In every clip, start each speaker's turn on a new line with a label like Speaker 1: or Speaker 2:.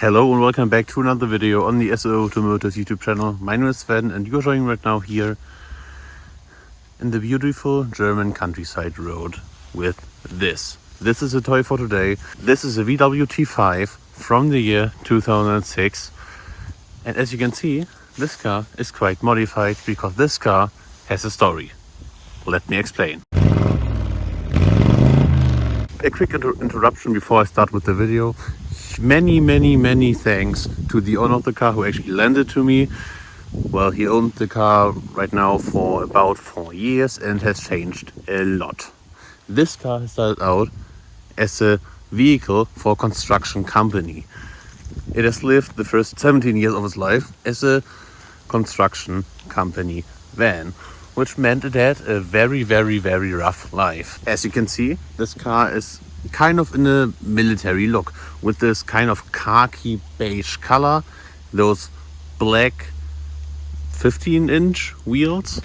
Speaker 1: Hello and welcome back to another video on the SOAutomotive YouTube channel. My name is Sven and you're joining right now here in the beautiful German countryside road with this. This is a toy for today. This is a VW T5 from the year 2006. And as you can see, this car is quite modified because this car has a story. Let me explain. A quick interruption before I start with the video. Many thanks to the owner of the car who actually lent it to me. Well, he owned the car right now for about 4 years and has changed a lot. This car has started out as a vehicle for a construction company. It has lived the first 17 years of its life as a construction company van, which meant it had a very rough life. As you can see, this car is kind of in a military look with this kind of khaki beige color, those black 15-inch wheels,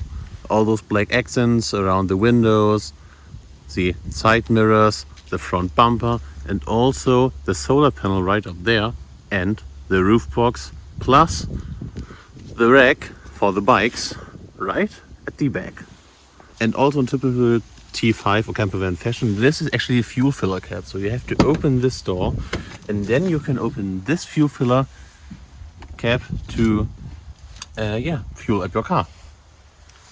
Speaker 1: all those black accents around the windows, the side mirrors, the front bumper, and also the solar panel right up there, and the roof box, plus the rack for the bikes right at the back. And also in typical T5 or camper van fashion, this is actually a fuel filler cap. So you have to open this door and then you can open this fuel filler cap to fuel up your car.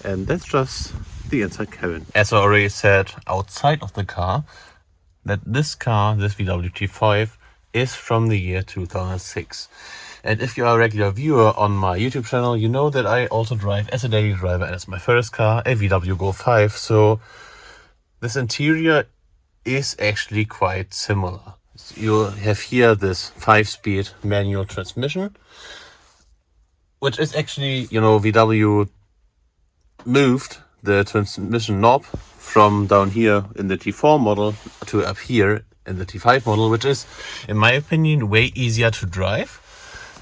Speaker 1: And that's just the inside cabin. As I already said outside of the car, that this car, this VW T5, is from the year 2006. And if you are a regular viewer on my YouTube channel, you know that I also drive as a daily driver, and it's my first car, a VW Golf 5. So this interior is actually quite similar. You have here this 5-speed manual transmission, which is actually, VW moved the transmission knob from down here in the T4 model to up here in the T5 model, which is, in my opinion, way easier to drive.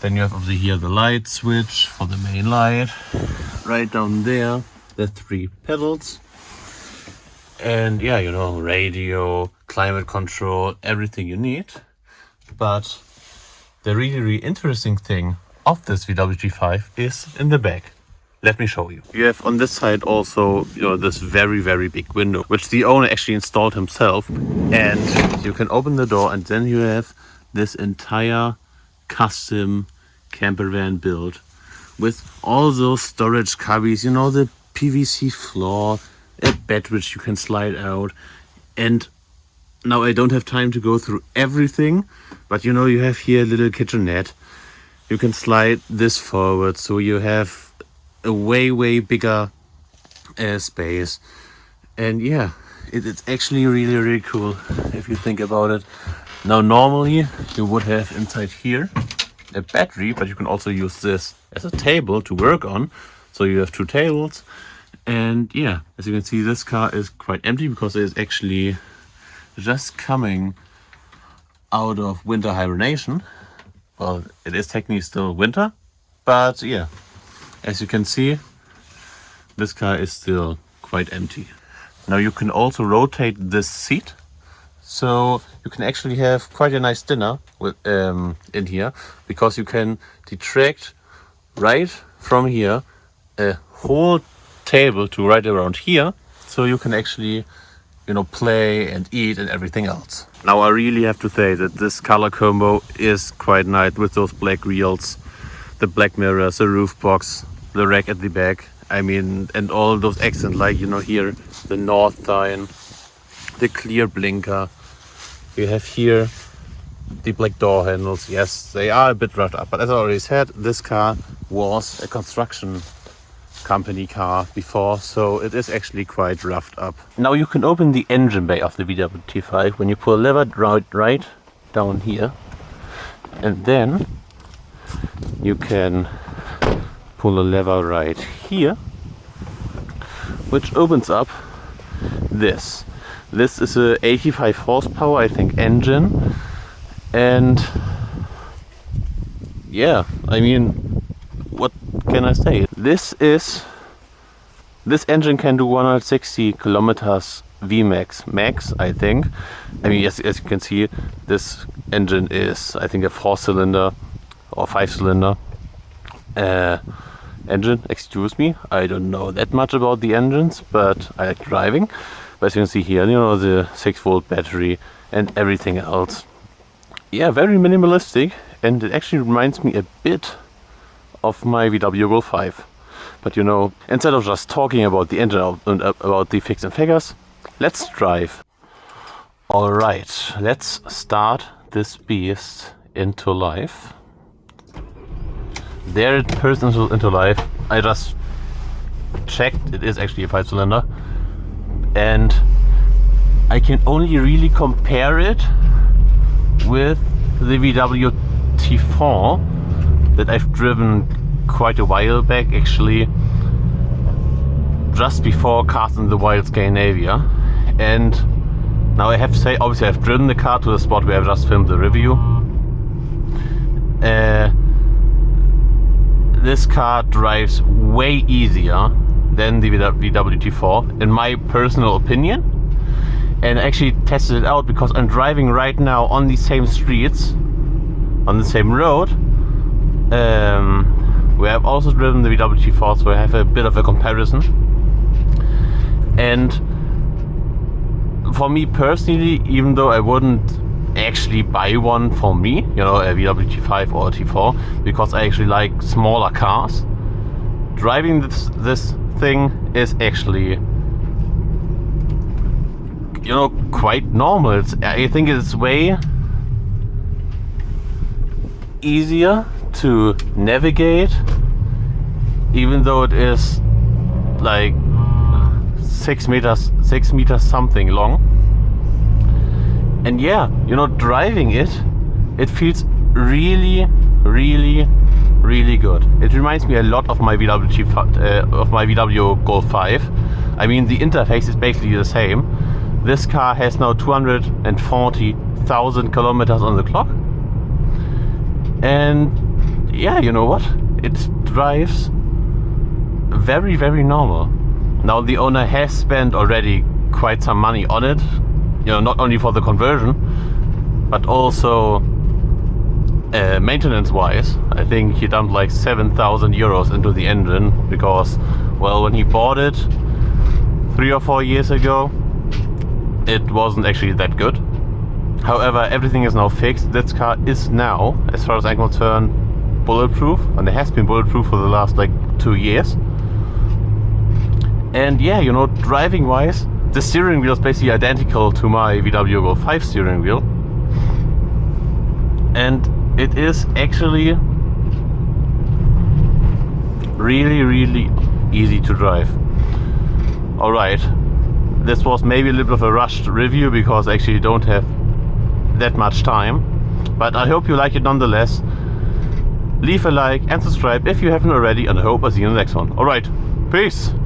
Speaker 1: Then you have over here the light switch for the main light. Right down there, the 3 pedals. And radio, climate control, everything you need. But the really interesting thing of this VW T5 is in the back. Let me show you. You have on this side also, this very big window, which the owner actually installed himself. And you can open the door and then you have this entire custom camper van build with all those storage cubbies, the PVC floor, a bed which you can slide out. And now I don't have time to go through everything, but you have here a little kitchenette. You can slide this forward, so you have a way bigger space. And it's actually really cool if you think about it. Now normally you would have inside here a battery, but you can also use this as a table to work on. So you have 2 tables. And as you can see, this car is quite empty because it is actually just coming out of winter hibernation. Well, it is technically still winter, but as you can see, this car is still quite empty. Now you can also rotate this seat, so you can actually have quite a nice dinner with, in here, because you can detract right from here a whole table to right around here, so you can actually play and eat and everything else. Now I really have to say that this color combo is quite nice with those black wheels, the black mirrors, the roof box, the rack at the back. I mean, and all those accents like here the north sign, the clear blinker. You have here the black door handles. Yes, they are a bit roughed up, but as I already said, this car was a construction company car before, so it is actually quite roughed up. Now you can open the engine bay of the VW T5 when you pull a lever right down here, and then you can pull a lever right here, which opens up this. This is a 85 horsepower, I think, engine, and I mean, what can I say? This engine can do 160 kilometers VMAX Max, I think. I mean, as you can see, this engine is, I think, a 4-cylinder or 5-cylinder engine. Excuse me, I don't know that much about the engines, but I like driving. But as you can see here, you know, the 6-volt battery and everything else. Yeah, very minimalistic, and it actually reminds me a bit of my VW Golf 5. But you know, instead of just talking about the engine and about the fixes and figures, let's drive. Alright, let's start this beast into life. There it burst into life. I just checked, it is actually a 5-cylinder. And I can only really compare it with the VW T4 that I've driven quite a while back, actually just before Cars in the Wild Scandinavia. And now I have to say, obviously I've driven the car to the spot where I've just filmed the review. This car drives way easier than the VW T4, in my personal opinion. And I actually tested it out because I'm driving right now on the same streets, on the same road, where I've also driven the VW T4, so I have a bit of a comparison. And for me personally, even though I wouldn't actually buy one for me, you know, a VW T5 or a T4, because I actually like smaller cars, driving this thing is actually, you know, quite normal. I think it's way easier to navigate, even though it is like 6 meters something long. And yeah, you know, driving it feels really good. It reminds me a lot of my VW Golf 5. I mean, the interface is basically the same. This car has now 240,000 kilometers on the clock. And yeah, you know what? It drives very normal. Now the owner has spent already quite some money on it, you know, not only for the conversion, but also maintenance wise. I think he dumped like 7,000 euros into the engine because, well, when he bought it 3 or 4 years ago, it wasn't actually that good. However, everything is now fixed. This car is now, as far as I'm concerned, bulletproof, and it has been bulletproof for the last like 2 years. And yeah, you know, driving wise, the steering wheel is basically identical to my VW Golf 5 steering wheel. And it is actually really easy to drive. Alright, this was maybe a little bit of a rushed review because I actually don't have that much time, but I hope you like it nonetheless. Leave a like and subscribe if you haven't already, and I hope I'll see you in the next one. Alright, peace!